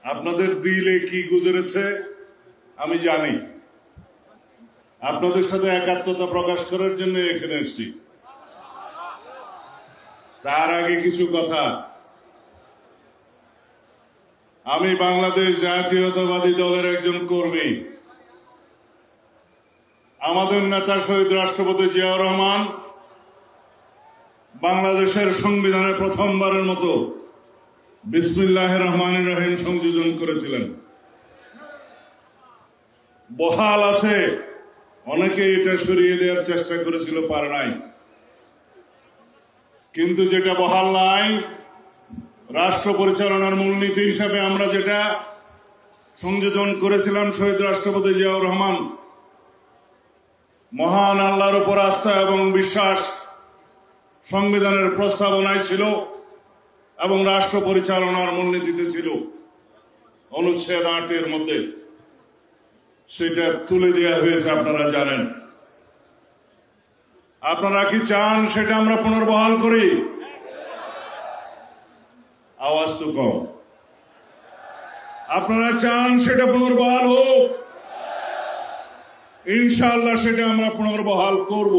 আপনাদের দিলে কি গুজরেছে আমি জানি। আপনাদের সাথে একাত্মতা প্রকাশ করার জন্য এখানে এসেছি। তার আগে কিছু কথা। আমি বাংলাদেশ জাতীয়তাবাদী দলের একজন কর্মী। আমাদের নেতা শহীদ রাষ্ট্রপতি জিয়াউর রহমান বাংলাদেশের সংবিধানে প্রথমবারের মতো বিসমিল্লাহির রহমানির রহিম সংযোজন করেছিলেন। বহাল আছে, অনেকে এটা সরিয়ে দেওয়ার চেষ্টা করেছিল, পারে নাই। কিন্তু যেটা বহাল নাই, রাষ্ট্র পরিচালনার মূলনীতি হিসাবে আমরা যেটা সংযোজন করেছিলাম, শহীদ রাষ্ট্রপতি জিয়াউর রহমান মহান আল্লাহর উপর আস্থা এবং বিশ্বাস সংবিধানের প্রস্তাবনায় ছিল এবং রাষ্ট্র পরিচালনার মূলনীতিতে ছিল। অনুচ্ছেদ 8 মধ্যে সেটা তুলে দেওয়া হয়েছে, আপনারা জানেন। আপনারা কি চান সেটা আমরা পুনর্বহাল করি? আওয়াজ তো কম। আপনারা চান সেটা পুনর্বহাল হোক? ইনশাআল্লাহ সেটা আমরা পুনর্বহাল করব।